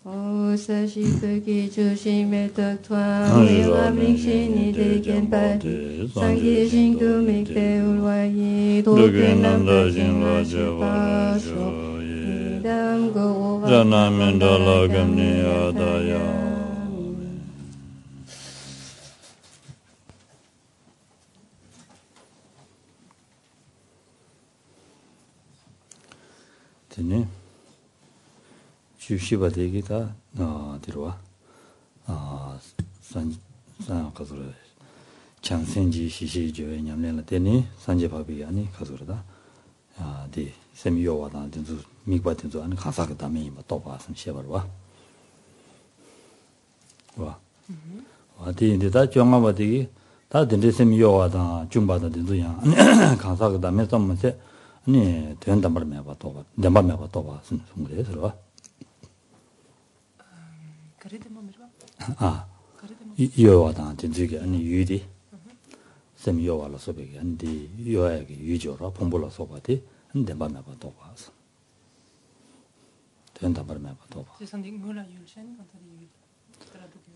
사시득이 주심의 덕ቷ 우리가 믹신이 되겐 발 상기신도 믹대울와이 도깨남다 진화지바쇼 이담고 라나멘달라감니야다야 되네 주시바 되기다 들어와 산 가서라 장생지 시시조에 냠내라 되니 산제밥이 아니 가서라다 디 세미요와다 된주 미과된주 아니 가사가 담이 또 봐서 셔버와 와 어디인데다 정하바되기 다 된데 세미요와다 중바다 된주야 가사가 담에 좀 뭐세 아니 된다 말면 봐 또 봐. 내 말면 봐 또 봐. 송그래 들어와. 이어와다 진지게 아니 유디. 쌤 요와라 소베게 안디 요야게 유조라 폼볼라 소바디 내 말면 봐 또 봐. 된다 말면 봐 또 봐.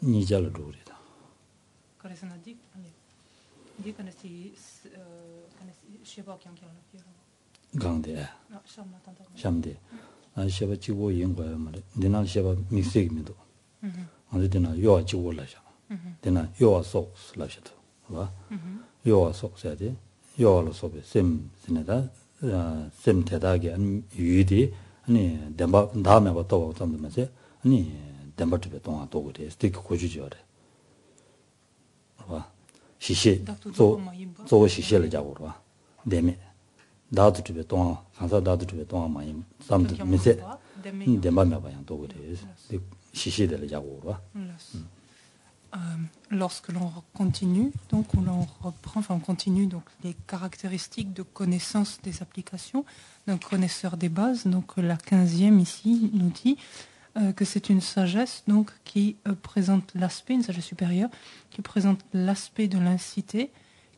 니잘 로리다. 그래서 나디 아니 디카네시 쉐바킹이랑 강대 샴대 아 쉐바 지고 인거야 말이야 내날 쉐바 믹스이면도 어디나 요아 지고라샤 내나 요아 속 슬라샤도 봐 요아 속 써야 돼 요아로 속에 셈 지내다 셈 대다게 안 유디 아니 담바 다음에 또 어떤면서 아니 담바트베 동안 또 그래 스틱 고주지어래 봐 시시 또 시시를 잡고 봐 내면 나도 집에 동안 가서 나도 집에 동안 많이 삼도 미세 대만나 봐야 또 그래 시시들 자고 봐. Lorsque l'on continue, donc on reprend, enfin on continue donc les caractéristiques de connaissance des applications d'un connaisseur des bases. Donc la 15e ici nous dit que c'est une sagesse donc qui présente l'aspect, une sagesse supérieure, qui présente l'aspect de l'incité,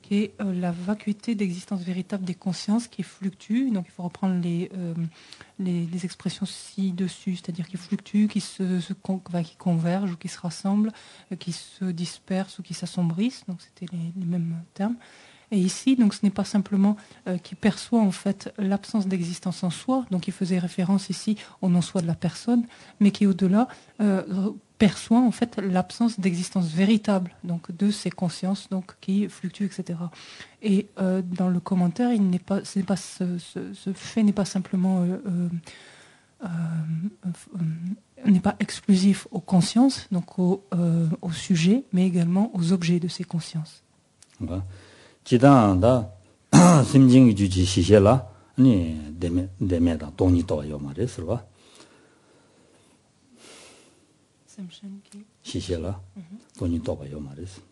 qui est la vacuité d'existence véritable des consciences qui fluctuent. Donc il faut reprendre les expressions ci-dessus, c'est-à-dire qui fluctuent, qui qui convergent ou qui se rassemblent, qui se dispersent ou qui s'assombrissent. Donc c'était les mêmes termes. Et ici, donc, ce n'est pas simplement qui perçoit en fait l'absence d'existence en soi, donc il faisait référence ici au non-soi de la personne, mais qui au-delà perçoit en fait l'absence d'existence véritable, donc de ces consciences donc qui fluctuent, etc. Et dans le commentaire, ce fait n'est pas simplement n'est pas exclusif aux consciences, donc au sujet, mais également aux objets de ces consciences. Okay. 지단다 심징이 주지 시셔라 아니 데메다 돈이 또요 말이서 봐 심신기 시셔라 돈이 또요 말이서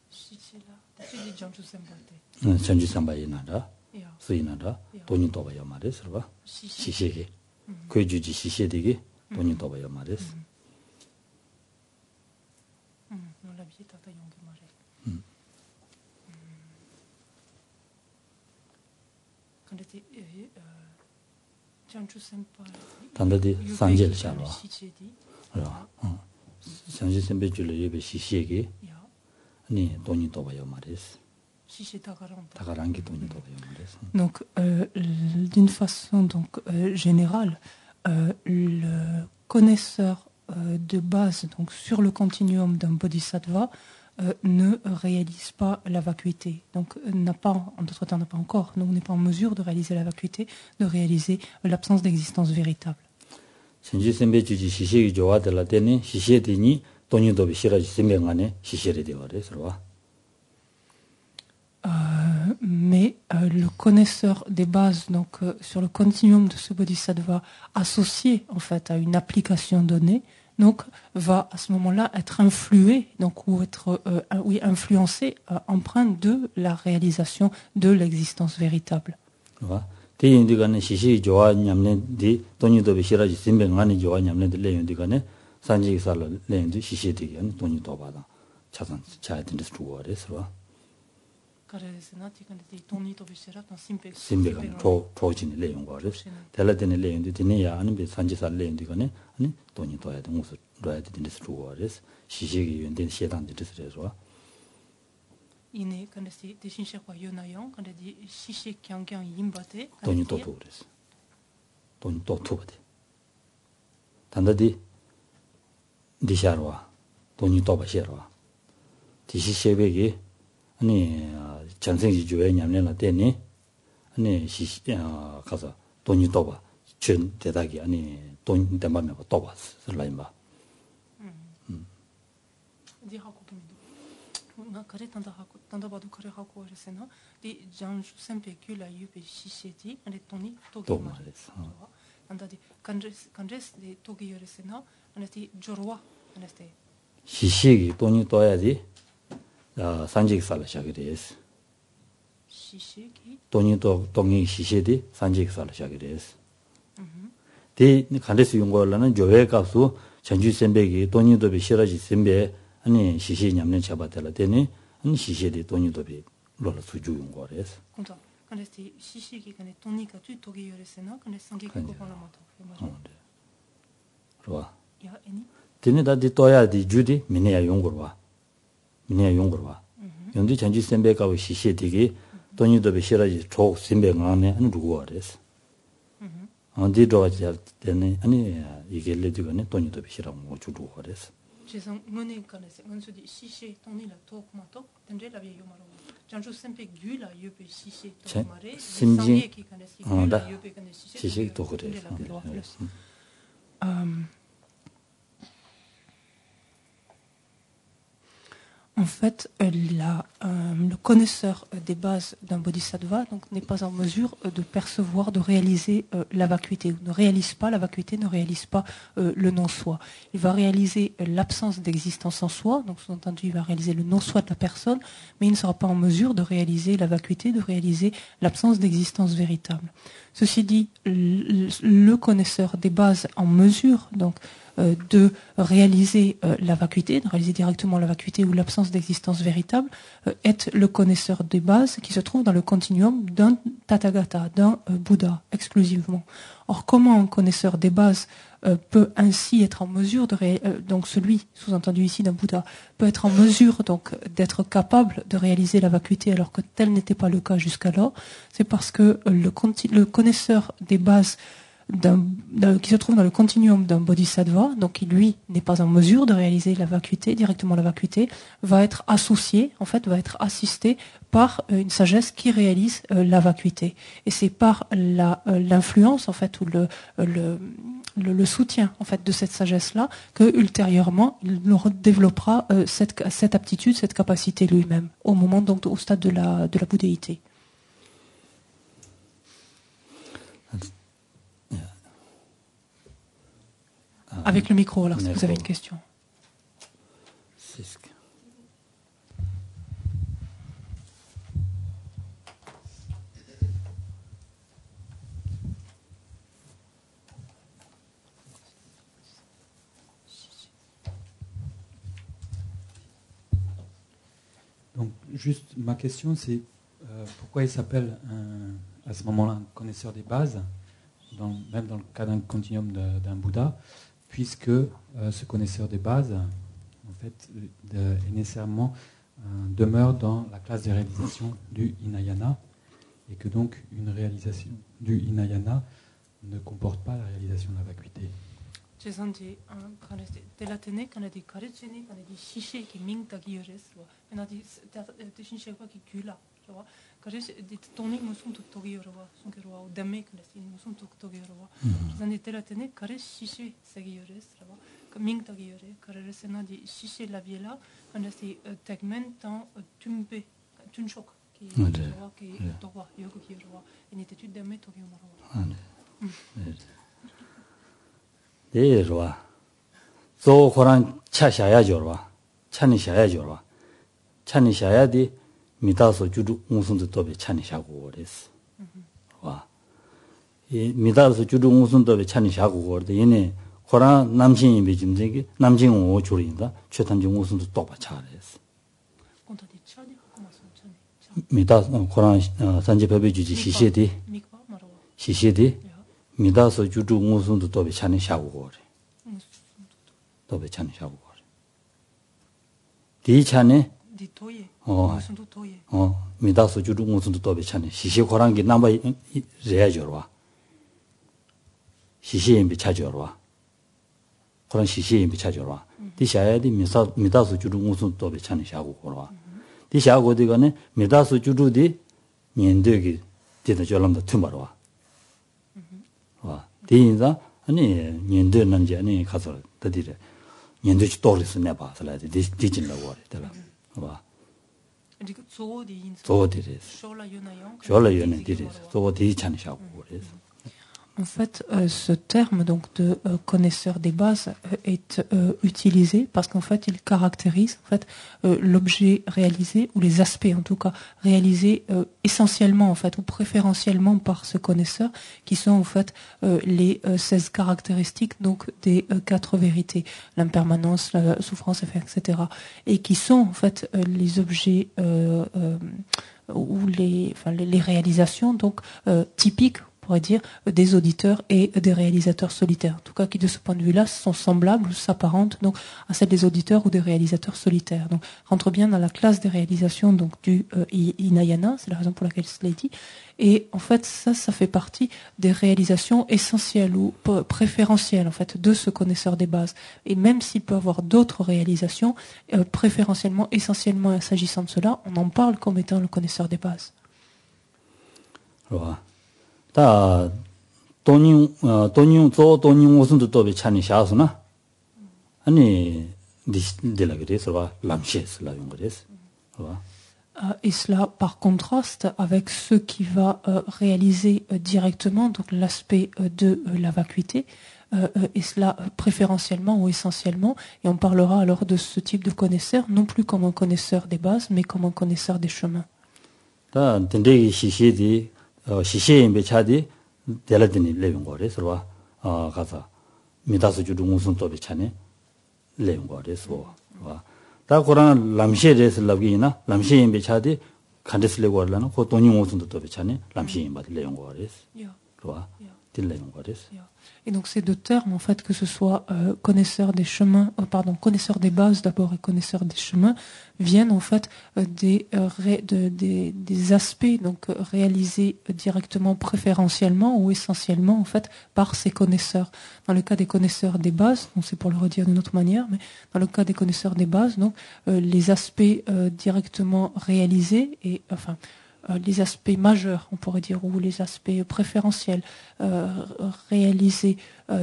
시시라 대지 정주 셈바데 전주 삼바이나다 수이나다 돈이 또요 말이서 봐 시시게 그 주지 시셔되게 돈이 또요 말이서 단다디 산제를 샤로 산제 선배줄을 예배 시시에게 아니 돈이 또 봐요 말이스 다가랑기 돈이 또 봐요 말이스. Donc d'une façon donc générale le connaisseur de base donc sur le continuum d'un bodhisattva ne réalise pas la vacuité. Donc n'a pas, en d'autres termes, n'a pas encore, donc n'est pas en mesure de réaliser la vacuité, de réaliser l'absence d'existence véritable. Mais le connaisseur des bases, donc sur le continuum de ce bodhisattva associé en fait à une application donnée, donc va à ce moment-là être influé, donc ou être influencé, empreint de la réalisation de l'existence véritable. 심배가 조진이 내용 거를 달라되는 내용도 되네야 아는 비 산지살 내용도 거네 아니 돈이 둬야 돼 무슨 둬야 되는 데 주어를 시식이 연된 시단지 뜻으로 이네 근데 대신셔과 요나용 근데 시식 경경 임바데 돈이 또 그랬어 돈이 또 투버데 단다디 디샤로와 돈이 또 바시로와 디시셰베기 아니 전생지 주에 냠내나 때니 아니 시시 가서 돈이 또 봐. 전 대다기 아니 돈 때문에 또 봤어. 라인바. 디 하고 보면 나 그래 단다 봐도 그래 하고 그래서나 디 장주 샘페큐라 유베 시시티 아니 돈이 또 말했어. 안다디 간제스 디 토기 요레스나 아니 조로와 아니 시시기 돈이 떠야지. 산직 살아샤게 됐어. 시시기 돈이 또 동이 시시디 산직 살아샤게 됐어. 대 간데스 용거라는 조회 값수 전주 선배기 돈이 도비 싫어지 선배 아니 시시 냠는 잡아달라 되니 아니 시시디 돈이 도비 로라 수주 용거래서. 근데 간데스 시시기 간에 돈이가 뒤토기 요레스나 근데 상기 그거 말아마도 맞아. 좋아. 야 아니 되네다디 떠야디 주디 미네야 용거로 와. 미네야 용거로 와. 연디 전지 선배가 시시디기 돈이 도비 싫어지 조 선배가 안에 아니 누구 그랬어. 어디 들어가지 때문에 아니 이게 레디가네 돈이 도비 싫어하고 뭐 주고 그랬어. 제상 문에 간에서 은수디 시시 돈이라 토마토 던제라 비요 말로 장주 선배 규라 유베 시시 토마레 심지 규라 유베 간에 시시 또 그래. En fait, le connaisseur des bases d'un bodhisattva n'est pas en mesure de percevoir, de réaliser la vacuité. Ne réalise pas la vacuité, ne réalise pas le non-soi. Il va réaliser l'absence d'existence en soi, donc sous-entendu, il va réaliser le non-soi de la personne, mais il ne sera pas en mesure de réaliser la vacuité, de réaliser l'absence d'existence véritable. Ceci dit, le connaisseur des bases en mesure, donc, de réaliser la vacuité, de réaliser directement la vacuité ou l'absence d'existence véritable, est le connaisseur des bases qui se trouve dans le continuum d'un Tathagata, d'un Bouddha exclusivement. Or, comment un connaisseur des bases peut ainsi être en mesure donc celui sous-entendu ici d'un Bouddha peut être en mesure donc d'être capable de réaliser la vacuité alors que tel n'était pas le cas jusqu'alors, c'est parce que le connaisseur des bases qui se trouve dans le continuum d'un bodhisattva, donc qui lui n'est pas en mesure de réaliser la vacuité, directement la vacuité, va être associé, en fait, va être assisté par une sagesse qui réalise la vacuité. Et c'est par l'influence, en fait, ou le soutien, en fait, de cette sagesse-là, que ultérieurement, il développera cette aptitude, cette capacité lui-même, au moment, donc, au stade de la bouddhéité. Avec le micro, alors, si vous avez une question. Donc, juste, ma question, c'est pourquoi il s'appelle à ce moment-là un connaisseur des bases, même dans le cas d'un continuum d'un Bouddha, puisque ce connaisseur des bases, en fait, est nécessairement demeure dans la classe des réalisations du Hinayana, et que donc une réalisation du Hinayana ne comporte pas la réalisation de la vacuité. Karis dit tonik musun tuk togi yorwa sunkerwa o dame kles in musun tuk togi yorwa zani telatene karis shishi segi yores rawa kaming togi yore karesena di shishi la viela kanasi tegment en tumpe tunchok qui rawa qui towa yogo ki yorwa en étude dame togi yorwa 네 좋아 저 고란 차샤야 줘라 차니 샤야 줘라 차니 샤야디 미다서 주루 무슨도 또베 찬이샤고 그랬어. 와. 이 미다서 주루 무슨도 베 찬이샤고 그러데 얘네 고란 남신이 비짐되게 남신 오 줄인다. 최단지 무슨도 또 바차랬어. 건다디 차디 하고 마선 차니. 미다 코란 산지법이 주지 시시디 시시디 미다서 주주 무슨도 또 배차는 샤고 그래 또 배차는 샤고 그래 디차네 디토예 미다서 주주 무슨도 또 배차네 시시 코란 게 남아 레야죠와 시시인 비차죠와 그런 시시인 비차죠와 디샤야디 미다서 주주 무슨 또 배차는 샤고 그러와 디샤고 디가네 미다서 주주디 년되기 되는 절람도 tumbarwa 와 디인자 아니 년되는지 아니 가서 더디래 년되지 또르스 내봐 살아야 디진라고 그래 와 조디레 쇼라요네 디레 조디 찬샤고 그래 En fait, ce terme donc de connaisseur des bases est utilisé parce qu'en fait, il caractérise en fait l'objet réalisé ou les aspects en tout cas réalisés essentiellement en fait ou préférentiellement par ce connaisseur, qui sont en fait les 16 caractéristiques donc des 4 vérités, l'impermanence, la souffrance, etc. Et qui sont en fait les objets ou les réalisations donc typiques, on pourrait dire, des auditeurs et des réalisateurs solitaires. En tout cas, qui de ce point de vue-là sont semblables ou s'apparentent donc à celles des auditeurs ou des réalisateurs solitaires. Donc, rentre bien dans la classe des réalisations donc du Hinayana, c'est la raison pour laquelle je l'ai dit. Et en fait, ça fait partie des réalisations essentielles ou préférentielles en fait de ce connaisseur des bases. Et même s'il peut avoir d'autres réalisations, préférentiellement, essentiellement, s'agissant de cela, on en parle comme étant le connaisseur des bases. Voilà. 다 돈이 무슨 또 배차니 샤스나 아니 디라 그래서 봐 람셰스라 용 그래서 봐 Et cela par contraste avec ce qui va réaliser directement donc l'aspect de la vacuité et cela préférentiellement ou essentiellement, et on parlera alors de ce type de connaisseur non plus comme un connaisseur des bases mais comme un connaisseur des chemins. 다 된대기 시시디 시시인 배차디 데라드니 레용 거래서 와 가서 미다스 주도 무슨 또 배차네 레용 거래서 와 고란 람셰레스 라기나 람셰인 배차디 간데스 레고 할라나 고 돈이 무슨 또 배차네 람셰인 바디 레용 거래서 와 딜레용 거래서. Et donc ces deux termes, en fait, que ce soit connaisseur des chemins, connaisseur des bases d'abord et connaisseur des chemins, viennent en fait des aspects donc réalisés directement, préférentiellement ou essentiellement en fait par ces connaisseurs. Dans le cas des connaisseurs des bases, donc c'est pour le redire d'une autre manière, mais dans le cas des connaisseurs des bases, donc les aspects directement réalisés et enfin les aspects majeurs, on pourrait dire, ou les aspects préférentiels réalisés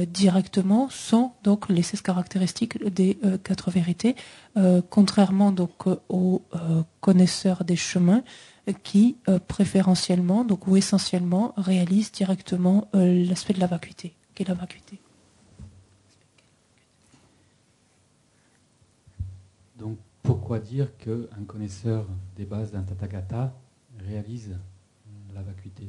directement sont donc les 16 caractéristiques des 4 vérités, contrairement donc aux connaisseurs des chemins qui préférentiellement donc ou essentiellement réalisent directement l'aspect de la vacuité, qui est la vacuité. Donc pourquoi dire qu'un connaisseur des bases d'un Tathagata réalise la vacuité?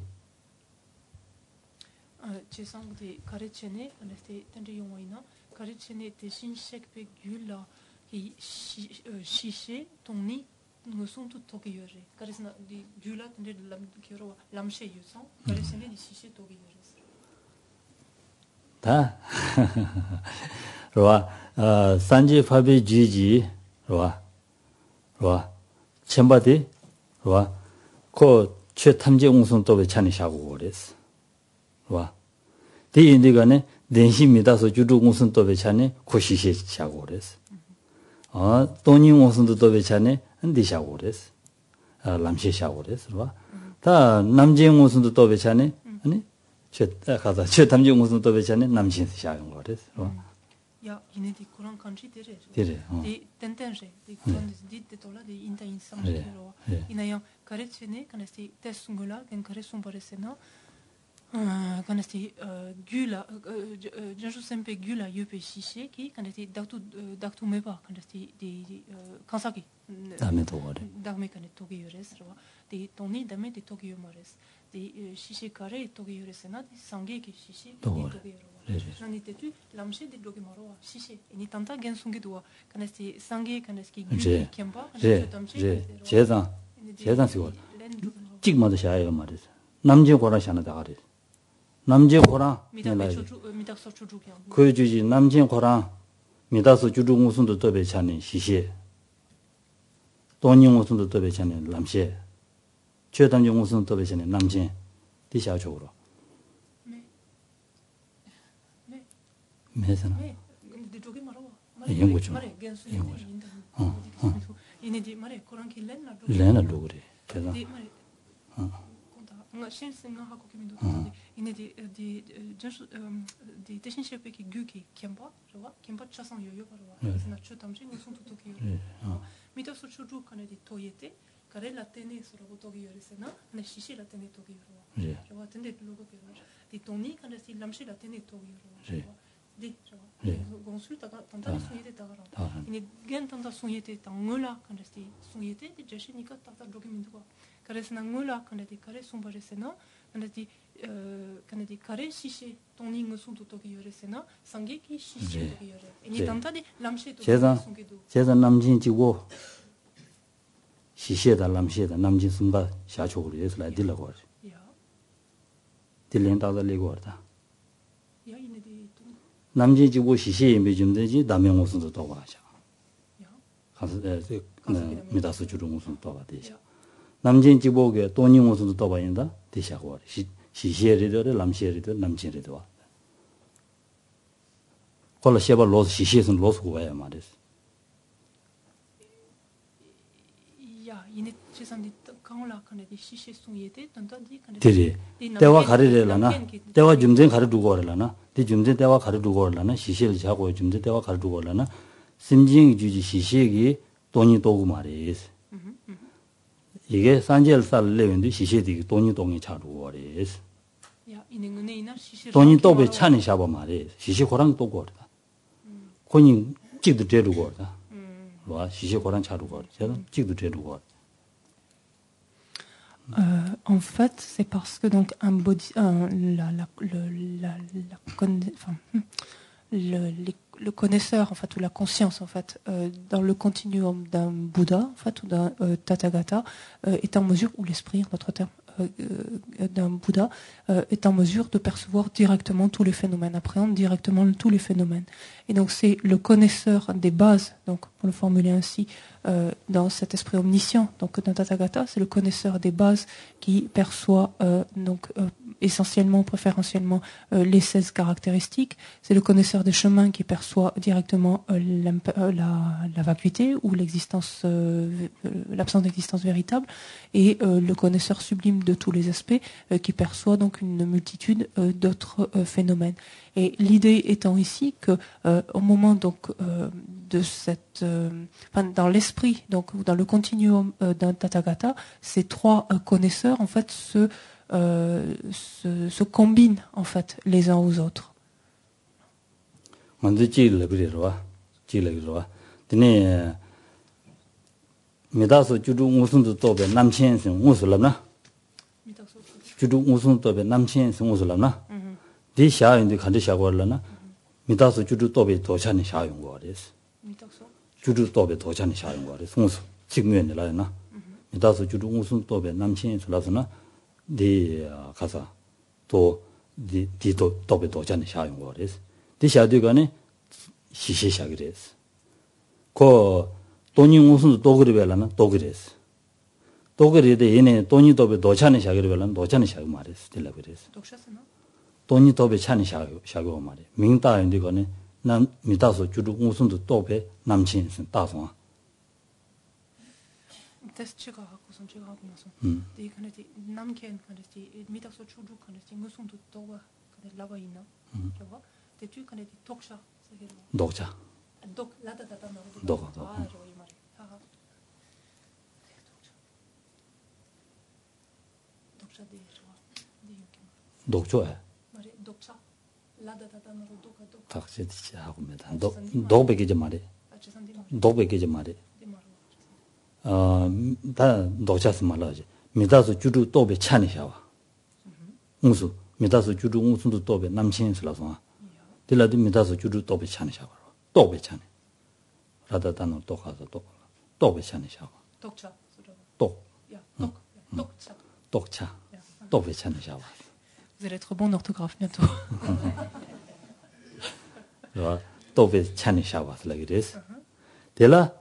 다 로아 산지 파비 지지 로아 쳔바디 로아 그 최탐지 웅선 또 배차니 샤고 그랬어. 와. 디인디가네 den심이다서 주주 웅선 또 배차니 고시시 샤고 그랬어. 돈이 웅선도 또 배차니 안디 샤고 그랬어. 람시 샤고 그랬어. 와. 다 남지 웅선도 또 배차니 아니 최탐지 웅선 또 배차니 남신 샤고 그랬어. 와. Ja, il est courant quand j'y dirais. Des tentenges, des courants dit de tola de inta insam de lo. Inayan caretsene quand est tesungula quand caresum paresena. Quand est gula je sempre gula yupe shishi qui quand est daktu meba quand est des kansaki. Dame to gore. Dame quand est togi yores ro. Des toni dame de togi yores. Des shishi kare togi yoresena des sangue qui shishi togi yores. J'en étais tu l'amché des blocs maro chiché et ni tanta gen sungi doa quand est sangue quand est qui gule qui pas quand est tamché 제단 시고 찍마도 샤요 말이지. 남제 고라 샤나다 가리. 남제 고라 그 주지 남제 고라 미다서 주주 무슨도 더 배차는 시시. 돈이 무슨도 더 배차는 남시. 최단지 무슨 더 배차는 남제. 디샤적으로. 매서나. 연구죠. 연구죠. 이네디 말에 코란 길렌나 렌나 루그리. 그래서 신생하고 기민도 이네디 디 대신셰페 기 규기 캠바 저와 캠바 차상 요요바로 그래서 추탐지 무슨 도토기 미터서 추주 칸에디 토예테 카레 라테네 서로 도기 요레세나 네 시시 라테네 도기 요로 저와 텐데 로고 게로 디 토니 칸에시 람시 라테네 도기 요로 디 저와 consulta tanta soyete tagara ini gen tanta soyete tangola kandesti soyete di jeshinika tata documentu karesna ngola kandeti kare sombare sena kandeti kandeti kare shishe toni ngosun toki yore sena sangeki shishe toki yore ini tanta di lamshe toki 제가 남진 지고 시시에다 람시에다 남진 숨가 샤초로 해서 라딜라고 하지 딜렌다다 레고다 야 이네디 남진 지고 시시에 매점되지 남영 무슨도 또 와자 가서 미다스 주로 무슨 또 와대죠 남진 지고게 돈이 무슨도 또 봐인다 대샤고 시시에리도 남시에리도 남진에도 와 콜라 셰바 로스 시시에서 로스고 와야 말이지 야 이네 세상에 강올라 칸에디 시시 송예데 던던디 칸에디 데리 대화 가르래라나 대화 좀전 가르두고 오라나 디 좀전 대화 가르두고 오라나 시시를 자고 좀전 대화 가르두고 오라나 심징 주지 시시기 돈이 도구 말이스 이게 산젤 살레인데 시시디 돈이 차두고 오레스 야 이능은에 이나 시시 돈이 또베 차니 샤바 말이 시시 고랑 또 거다 코니 찍도 데르고 오다 와 시시 고랑 차두고 제가 찍도 데르고 오다 En fait, c'est parce que donc un body, le connaisseur en fait ou la conscience en fait dans le continuum d'un Bouddha en fait ou d'un Tathagata est en mesure ou l'esprit en d'autres termes d'un Bouddha est en mesure de percevoir directement tous les phénomènes, appréhende directement tous les phénomènes. Et donc c'est le connaisseur des bases, donc pour le formuler ainsi, dans cet esprit omniscient, donc d'un Tathagata, c'est le connaisseur des bases qui perçoit essentiellement, préférentiellement les 16 caractéristiques. C'est le connaisseur des chemins qui perçoit directement la vacuité ou l'existence, l'absence d'existence véritable, et le connaisseur sublime de tous les aspects qui perçoit donc une multitude d'autres phénomènes. Et l'idée étant ici que au moment donc de cette, dans l'esprit donc ou dans le continuum d'un Tathagata, ces trois connaisseurs en fait se combinent en fait les uns aux autres. 디 샤인데 간데 샤고르라나 미다스 주주 또베 도찬이 샤용 거레스 주주 또베 도찬이 샤용 거레스 송수 직면이라나 미다스 주주 무슨 또베 남친 줄라서나 디 가사 또 디도 또베 도찬이 샤용 거레스 디 샤디가네 시시샤그레스 코 돈이 무슨 또 그래벨라나 또 그레스 또 그래데 얘네 돈이 또베 도찬이 샤그레벨라나 도찬이 샤고 말레스 딜라 그레스 돈이 도배 차니 샤고 말이 민다인데 거네 남 미다서 주주 우선도 도배 남친은 다송 테스트가 하고 선지가 하고 나서 이 근데 남켄 근데 미다서 주주 근데 우선도 도와 근데 라바 있나 저거 대주 근데 독샤 독자 독 라다다다 나오고 독 아 저이 말이 하하 독샤 데 좋아 데 독조야 독자 하고 메다 독백이 좀 말해 독백이 좀 말해 다 독자스 말하지 미다서 주주 도배 차니 샤와 무수 미다서 주주 무슨도 도배 남친스라서 딜라디 미다서 주주 도배 차니 샤와 도배 차니 라다다노 독하서 도배 차니 샤와 독자 독 똑차. 똑배 차는 샤와. Vous allez être bon en orthographe bientôt. 똑배 차는 샤와스 라기레스. 데라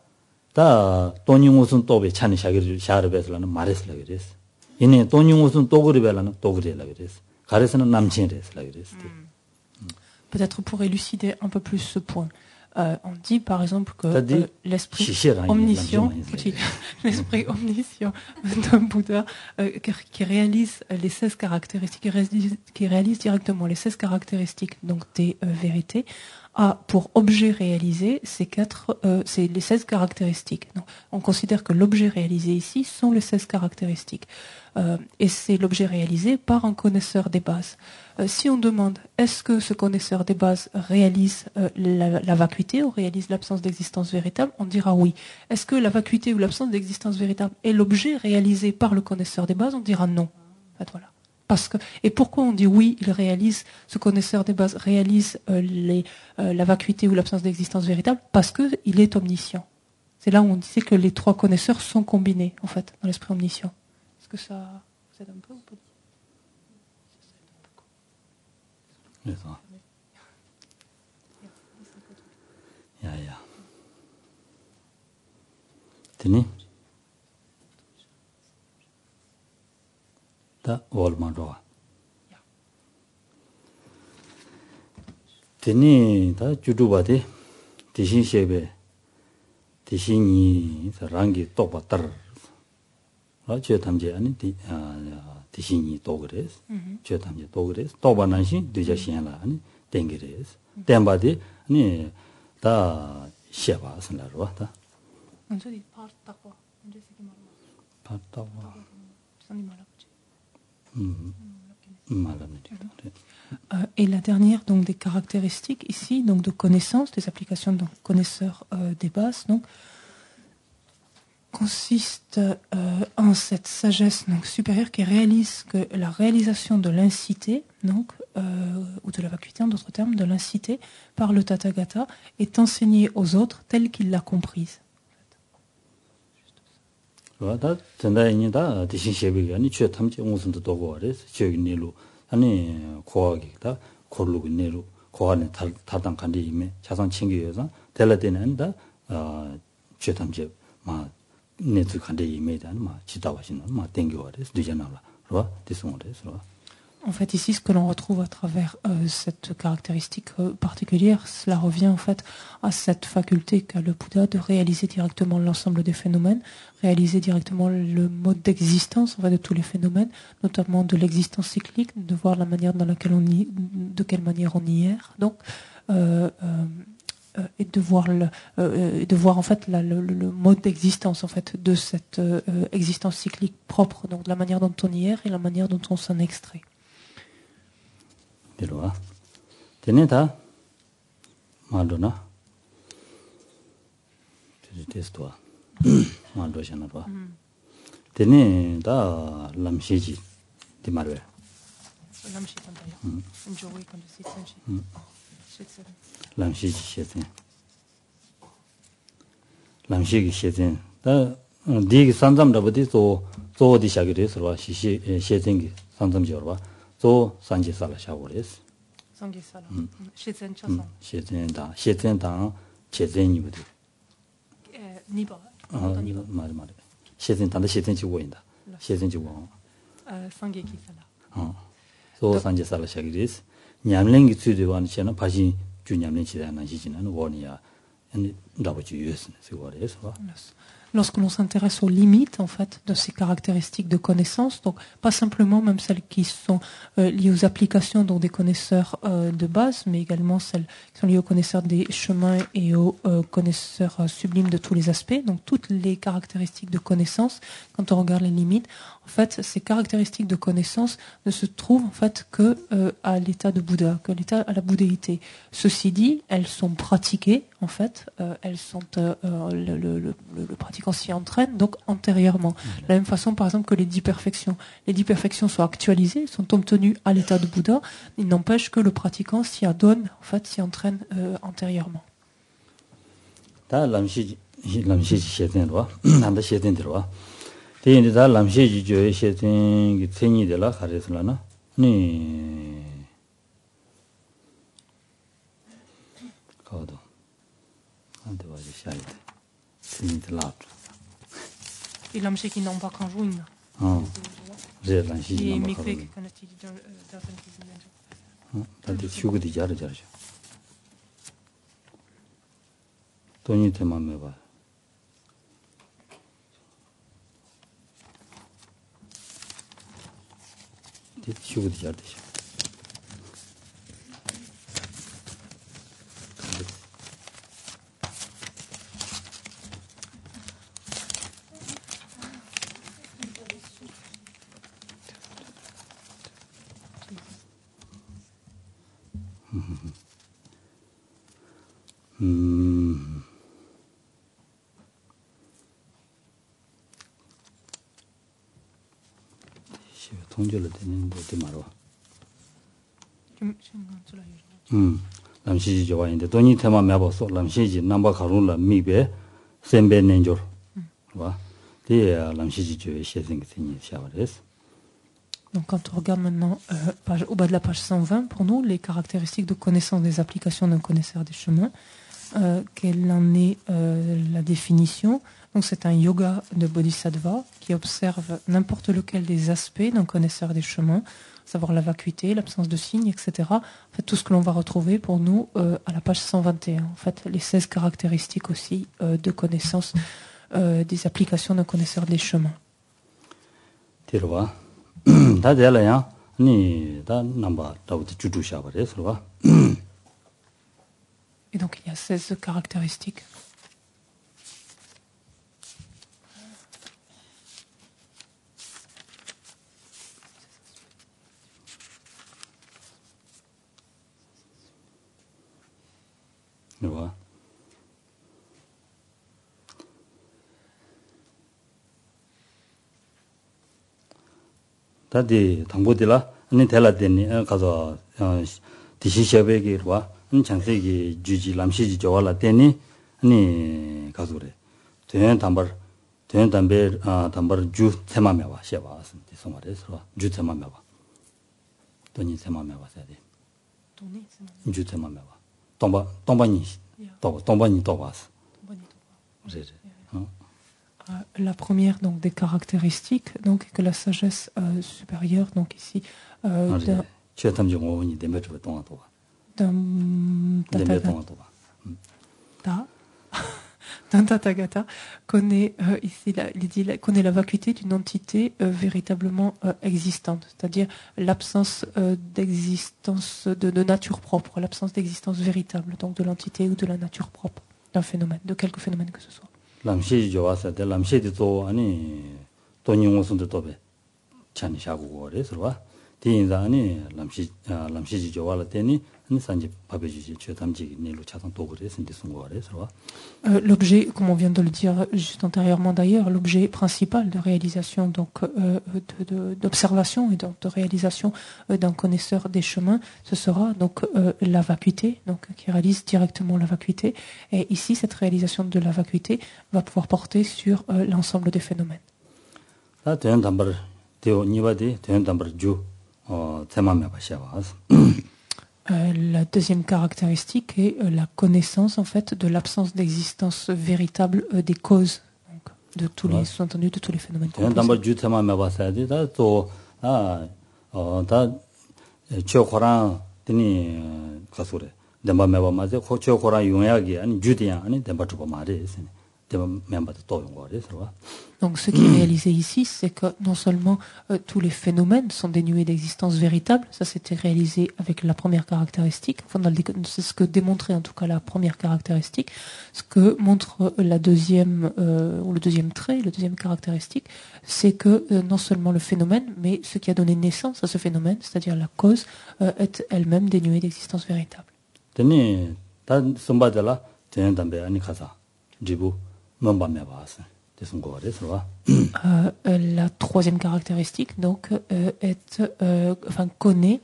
다 돈용 무슨 똑배 차는 샤를 배설하는 말했을 라기레스. 이네 돈용 무슨 똑을 배라는 똑을 라기레스. 가르스는 남친이레스 라기레스. Peut-être pour élucider un peu plus ce point. On dit par exemple que l'esprit omniscient, l'esprit omniscient d'un Bouddha qui réalise les 16 caractéristiques, qui réalise directement les 16 caractéristiques donc des vérités, a pour objet réalisé c'est les 16 caractéristiques. Donc, on considère que l'objet réalisé ici sont les 16 caractéristiques. Et c'est l'objet réalisé par un connaisseur des bases. Si on demande est-ce que ce connaisseur des bases réalise la vacuité ou réalise l'absence d'existence véritable, on dira oui. Est-ce que la vacuité ou l'absence d'existence véritable est l'objet réalisé par le connaisseur des bases, on dira non. En fait, voilà. Et pourquoi on dit oui, il réalise, ce connaisseur des bases réalise la vacuité ou l'absence d'existence véritable? Parce qu'il est omniscient. C'est là où on disait que les trois connaisseurs sont combinés, en fait, dans l'esprit omniscient. Est-ce que ça vous aide un peu ou pas? 야야. 되니? 다 월만 좋아. 되니 다 주두바데 대신셰베 대신이 사랑기 똑바터. 저 탐제 아니 대신이 또 그래서 저 탐제 또 그래서 또 반한시 되자시야라 아니 땡기래서 땡바디 아니 다 셰바 선라로 왔다. 언제디 파르타고 언제 세기 말아. 파르타고. 선이 말아보지. Et la dernière donc des caractéristiques ici donc de connaissance des applications donc connaisseurs des bases donc consiste en cette sagesse donc supérieure qui réalise que la réalisation de l'incité donc ou de la vacuité en d'autres termes de l'incité par le Tathagata est enseignée aux autres telle qu'il l'a comprise. 다 전다인이다 대신 셰비가 아니 최 탐지 무슨도 도고 그래서 저기 내로 아니 고하기다 고르고 내로 고안에 타당 간데 이메 자산 챙겨서 될라데는다 최 탐지 마 네트 간데 이메다 마 지다와시는 마 땡겨 그래서 되잖아라 그러 됐으면서 En fait, ici, ce que l'on retrouve à travers cette caractéristique particulière, cela revient en fait à cette faculté qu'a le Bouddha de réaliser directement l'ensemble des phénomènes, réaliser directement le mode d'existence en fait, de tous les phénomènes, notamment de l'existence cyclique, de voir la manière dans laquelle de quelle manière on y erre. Donc, et de voir en fait le mode d'existence en fait de cette existence cyclique propre, donc de la manière dont on y erre et la manière dont on s'en extrait. 데로와 되네다 말로나 테스트와 말로잖아봐 되네다 람시지 디마르 람시 탄다요 enjoy quand je sais 람시지 셰센 람시기 셰센 다 디기 산잠다버디 또 어디 시작이래서 시시 셰센기 산잠지어봐 또 산지살라 샤고레스 산지살라 시젠 차산 시젠당 제젠이거든 니바 말 시젠당의 시젠지고 있다 시젠지고 산게기살라 또 산지살라 샤고레스 냠랭기 추드와는 챤은 바시 주냠랭 지다나 지지는 원이야 아니 라버지 유스네 세고레스 Lorsque l'on s'intéresse aux limites en fait de ces caractéristiques de connaissance, donc pas simplement même celles qui sont liées aux applications donc des connaisseurs de base, mais également celles qui sont liées aux connaisseurs des chemins et aux connaisseurs sublimes de tous les aspects. Donc toutes les caractéristiques de connaissance, quand on regarde les limites, en fait ces caractéristiques de connaissance ne se trouvent en fait que à l'état de Bouddha, que à la bouddhéité. Ceci dit, elles sont pratiquées en fait, elles sont le pratiquant s'y entraîne donc antérieurement. De la même façon, par exemple, que les 10 perfections. Les 10 perfections sont actualisées, sont obtenues à l'état de Bouddha. Il n'empêche que le pratiquant s'y adonne, en fait, s'y entraîne antérieurement. 대인데 다 람시지 조에 셰팅 기 체니데라 가레슬라나 니 가도 안돼 와지 샤이데 체니데 라트 Et l'amché qui n'ont pas qu'un jour. 제 람시지 Et 넘바 mikvé 가도 qui connaît dans une cuisine. 다들 휴그디 자르자르죠 돈이 대만 매봐 휴그디 자르죠 통절로 되는 것도 말어. 람시지 좋아인데 돈이 테마 매버서 람시지 넘버 가루라 미베 셈베 nenjor. 봐. 뒤에 람시지 조에 셰생이 샤버레스. Donc quand on regarde maintenant au bas de la page 120, pour nous, les caractéristiques de connaissance des applications d'un connaisseur des chemins, quelle en est la définition? Donc c'est un yoga de bodhisattva qui observe n'importe lequel des aspects d'un connaisseur des chemins, à savoir la vacuité, l'absence de signes, etc. En fait, tout ce que l'on va retrouver pour nous à la page 121. En fait, les 16 caractéristiques aussi de connaissance des applications d'un connaisseur des chemins. 다 될래야 아니 다 넘버 다부터 주주샤 버려서 봐. Et donc il y a 16 caractéristiques. 봐. 다디 당보들라 아니 텔라데니 가서 디시셔베기 와 장세기 주지 람시지 좋아라 때니 아니 가서래 되는 담벌 담배 담벌 주 테마메 와 셔봐 서 말해서 주 테마메 와 돈이 테마메 와 세대 Donner, 주 테마메 와 동반이 또 와서 그래 La première donc des caractéristiques donc est que la sagesse supérieure donc ici d'un Tathagata connaît ici connaît la vacuité d'une entité véritablement existante, c'est-à-dire l'absence d'existence de nature propre, l'absence d'existence véritable donc de l'entité ou de la nature propre d'un phénomène, de quelque phénomène que ce soit. 람시지 좋아서 때 람시지도 아니 돈이 오선도 또베 찬이 샤고 그래서 와 뒤인자 아니 람시지 좋아라 때니 아니 산지 밥해주지 최담지 내로 차선 또 그래서 이제 순거 그래서 와 l'objet, comme on vient de le dire juste antérieurement d'ailleurs, l'objet principal de réalisation donc d'observation et donc de réalisation d'un connaisseur des chemins, ce sera donc la vacuité, donc qui réalise directement la vacuité. Et ici, cette réalisation de la vacuité va pouvoir porter sur l'ensemble des phénomènes. 다 대한 담벌 대오 니바디 대한 담벌 주 테마메 바샤와 La deuxième caractéristique est la connaissance en fait de l'absence d'existence véritable des causes donc, de tous les sous-entendus de tous les phénomènes. 담벌 주 테마메 바사디 다또다 최고랑 되니 가소래 담바메 바마제 최고랑 용약이 아니 주디야 아니 담바 주고 말이 Donc ce qui est réalisé ici, c'est que non seulement tous les phénomènes sont dénués d'existence véritable, ça c'était réalisé avec la première caractéristique, enfin, c'est ce que démontrait en tout cas la première caractéristique, ce que montre la deuxième, ou le deuxième trait, la deuxième caractéristique, c'est que non seulement le phénomène, mais ce qui a donné naissance à ce phénomène, c'est-à-dire la cause, est elle-même dénuée d'existence véritable. La troisième caractéristique donc est connaît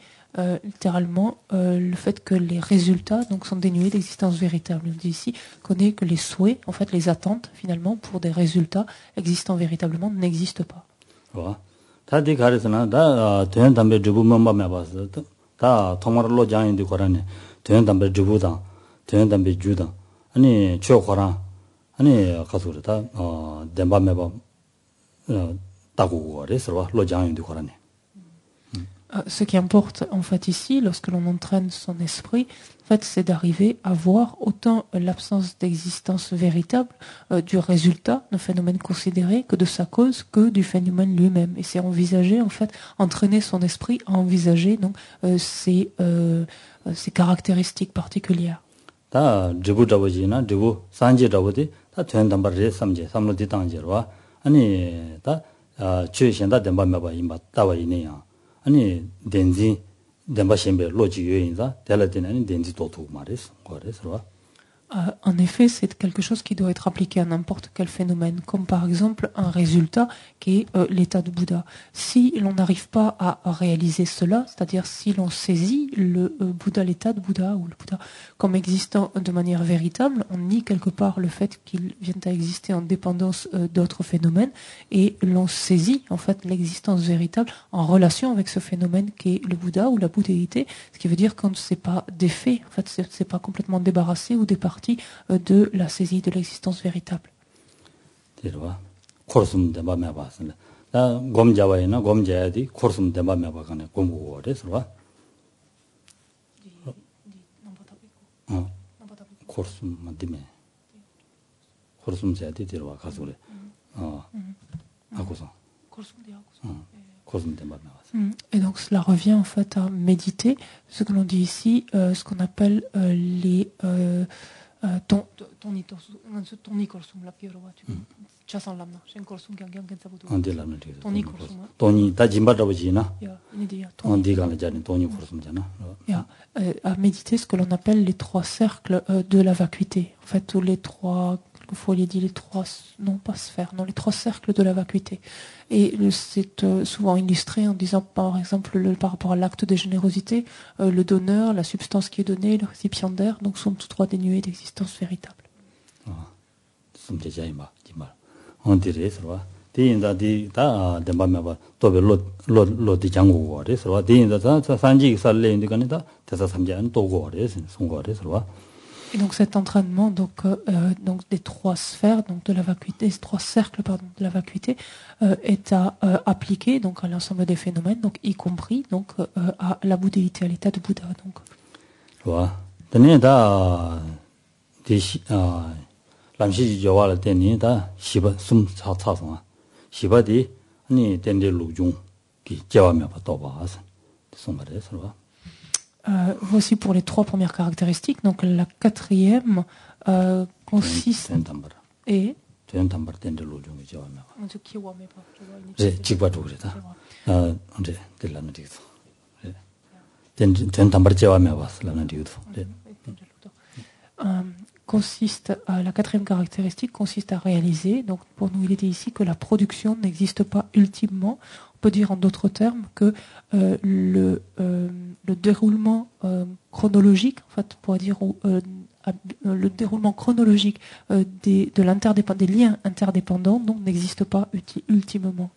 littéralement le fait que les résultats donc sont dénués d'existence véritable. On dit ici qu'on est que les souhaits, en fait les attentes finalement pour des résultats existant véritablement n'existent pas. 다디 가르스나 다 되는 담배 주부 멤버만 봐서 다 통화로 장인데 거라네 되는 담배 주부다 되는 담배 주다 아니 최고라 아니 가서 다 담배 멤버 따고 거래서 로 장인데 거라네. Ce qui importe en fait ici, lorsque l'on entraîne son esprit, en fait, c'est d'arriver à voir autant l'absence d'existence véritable du résultat d'un phénomène considéré que de sa cause que du phénomène lui-même. Et c'est envisager, en fait, entraîner son esprit à envisager donc ces caractéristiques particulières. 다 지부자버지나 지부 산지자버디 다 된담바르 삼제 삼로디 당제와 아니 다 최신다 담바메바 임바 따와 있네요. 아니 덴지 담바셴베 로지 요인자 델라데나니 덴지 도토 마레스 거레스와 En effet, c'est quelque chose qui doit être appliqué à n'importe quel phénomène, comme par exemple un résultat qui est l'état de Bouddha. Si l'on n'arrive pas à réaliser cela, c'est-à-dire si l'on saisit le Bouddha, l'état de Bouddha ou le Bouddha comme existant de manière véritable, on nie quelque part le fait qu'il vienne à exister en dépendance d'autres phénomènes et l'on saisit en fait l'existence véritable en relation avec ce phénomène qui est le Bouddha ou la bouddhéité, ce qui veut dire qu'on ne s'est pas défait, en fait c'est pas complètement débarrassé ou départi de la saisie de l'existence véritable. Et donc cela revient en fait à méditer, ce que l'on dit ici, ce qu'on appelle les à méditer ce que l'on appelle les trois cercles de la vacuité. En fait, tous les trois, quelquefois il dit les trois, non pas sphères, non les trois cercles de la vacuité. Et c'est souvent illustré en disant par exemple par rapport à l'acte de générosité, le donneur, la substance qui est donnée, le récipiendaire, donc sont tous trois dénués d'existence véritable. Et donc cet entraînement donc des trois sphères donc de la vacuité, des trois cercles pardon de la vacuité est à appliquer donc à l'ensemble des phénomènes, donc y compris donc à la bouddhéité, à l'état de Bouddha donc. 람시 저와를 때니 다 시바 숨 차차서 시바디 아니 덴데 루중 기 제와며 또 봐서 송가래서 voici pour les trois premières caractéristiques. Donc la quatrième consiste et la quatrième caractéristique consiste à réaliser, donc pour nous il était ici que la production n'existe pas ultimement. On peut dire en d'autres termes que le déroulement chronologique, en fait, on pourrait dire le déroulement chronologique des liens interdépendants donc n'existe pas ultimement.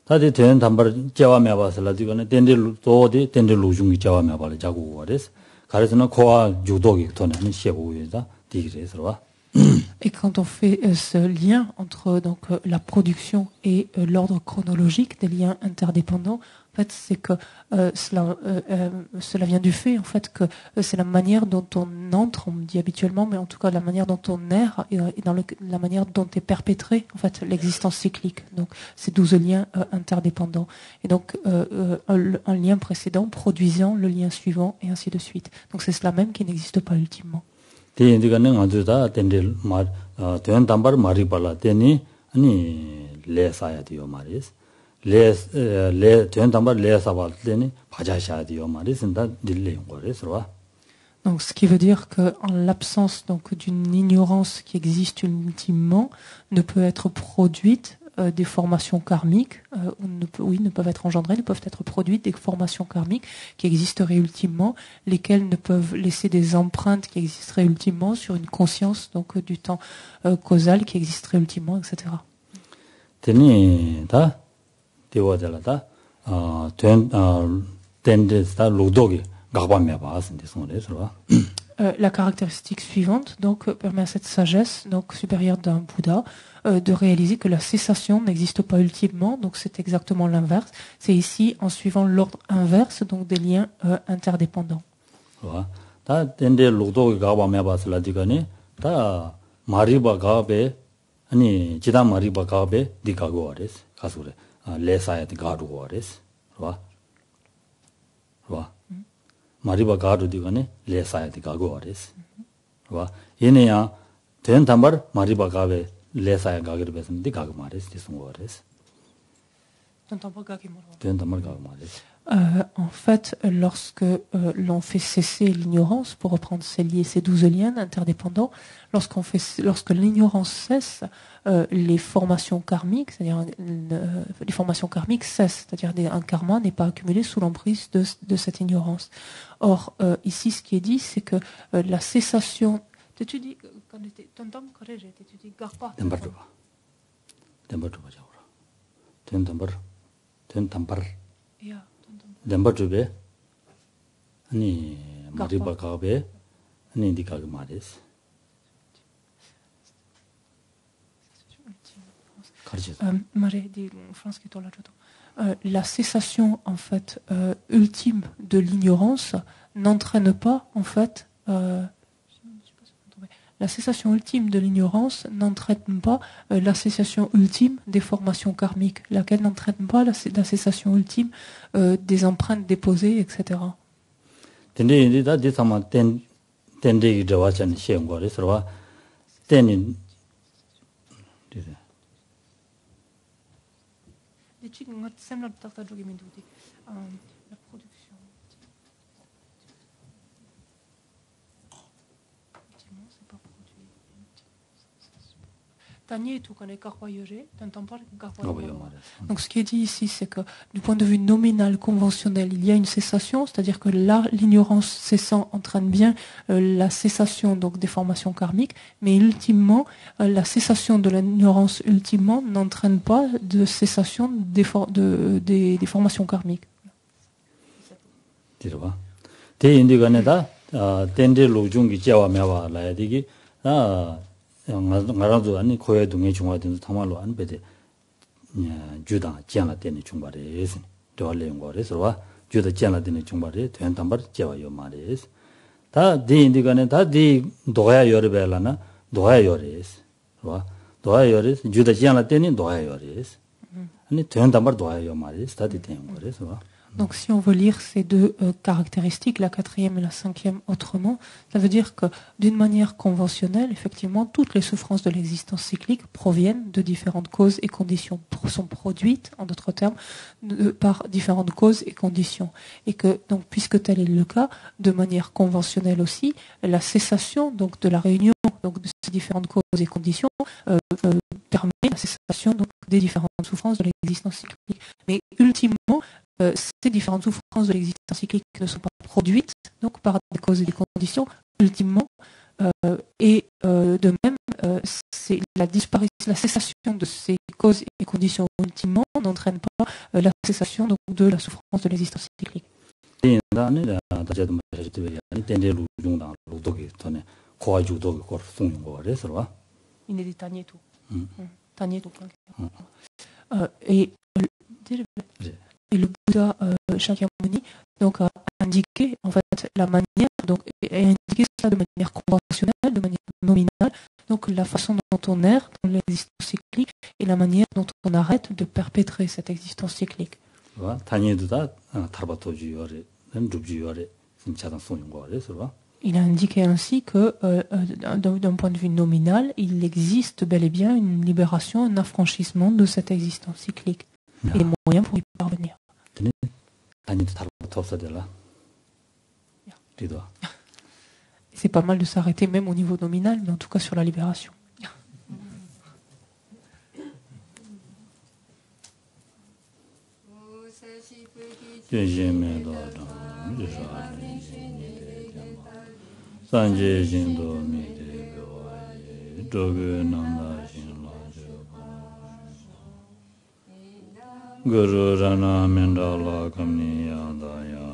다들 된 담발 제와며 봐서라 지고는 덴들 도디 덴들 루중이 제와며 봐라 자고 그래서 가르스는 코와 유도기 돈은 시에고이다 디그래서 Et quand on fait ce lien entre donc la production et l'ordre chronologique des liens interdépendants, en fait, c'est que cela vient du fait en fait que c'est la manière dont on entre, on dit habituellement, mais en tout cas la manière dont on erre et dans la manière dont est perpétrée en fait l'existence cyclique. Donc ces 12 liens interdépendants et donc un lien précédent produisant le lien suivant et ainsi de suite. Donc c'est cela même qui n'existe pas ultimement. 대인들은 아주다 덴들 말 된 담발 말이 발라 되니 아니 레사야 돼요 말이스 레된 담발 레사 발 되니 바자샤야 돼요 말이스다 딜레용 거래서 Donc ce qui veut dire que en l'absence donc d'une ignorance qui existe ultimement ne peut être produite des formations karmiques, ne peuvent être engendrées, ne peuvent être produites des formations karmiques qui existeraient ultimement, lesquelles ne peuvent laisser des empreintes qui existeraient ultimement sur une conscience donc du temps causal qui existerait ultimement, etc. La caractéristique suivante donc permet à cette sagesse donc supérieure d'un Bouddha de réaliser que la cessation n'existe pas ultimement, donc c'est exactement l'inverse. C'est ici en suivant l'ordre inverse donc des liens interdépendants. 마리바 가도 디가네 레사야 디가고 어레스 와 얘네야 된 담발 마리바 가베 레사야 가게를 베는데 가고 말레스 디송고 어레스 된 담발 가고 말레스 En fait, lorsque l'on fait cesser l'ignorance, pour reprendre ces 12 liens interdépendants, lorsque l'ignorance cesse, les formations karmiques, c'est-à-dire les formations karmiques cessent, c'est-à-dire un karma n'est pas accumulé sous l'emprise de cette ignorance. Or, ici, ce qui est dit, c'est que la cessation. T'as-tu dit quand ton temps corrigé, t'as-tu dit garpa? lembatrube ani mariba kabe ani dikaga mares la cessation en fait ultime de l'ignorance n'entraîne pas en fait la cessation ultime de l'ignorance n'entraîne pas la cessation ultime des formations karmiques, laquelle n'entraîne pas la cessation ultime des empreintes déposées, etc. La production. Donc ce qui est dit ici, c'est que du point de vue nominal, conventionnel, il y a une cessation, c'est-à-dire que là, l'ignorance cessant entraîne bien la cessation donc, des formations karmiques, mais ultimement, la cessation de l'ignorance ultimement n'entraîne pas de cessation des formations karmiques. ngaranzo ani koye dunge chungwa den tamalo an bede juda jianla den chungba re es dole ngore so juda jianla den chungba re ten tambar jewa yo ma re es ta de indigane ta de doya yore belana doya yore es so doya yore juda jianla den doya yore es ani ten tambar doya yo ma re es ta de ten ngore so. Donc si on veut lire ces deux caractéristiques, la quatrième et la cinquième autrement, ça veut dire que d'une manière conventionnelle, effectivement, toutes les souffrances de l'existence cyclique proviennent de différentes causes et conditions, sont produites, en d'autres termes, par différentes causes et conditions. Et que, donc, puisque tel est le cas, de manière conventionnelle aussi, la cessation donc, de la réunion donc, de ces différentes causes et conditions permet la cessation donc, des différentes souffrances de l'existence cyclique. Mais ultimement, ces différentes souffrances de l'existence cyclique ne sont pas produites donc par des causes et des conditions ultimement et de même c'est la cessation de ces causes et conditions ultimement n'entraîne pas la cessation donc, de la souffrance de l'existence cyclique. Et le Bouddha Shakyamuni donc a indiqué en fait la manière donc a indiqué ça de manière conventionnelle, de manière nominale, donc la façon dont on erre dans l'existence cyclique et la manière dont on arrête de perpétrer cette existence cyclique. Il a indiqué ainsi que d'un point de vue nominal, il existe bel et bien une libération, un affranchissement de cette existence cyclique et les moyens pour y parvenir. C'est pas mal de s'arrêter même au niveau nominal, mais en tout cas sur la libération. Sanje Jindo Mide Dogu Nanda Guru Rana Mendala Kamni Yadaya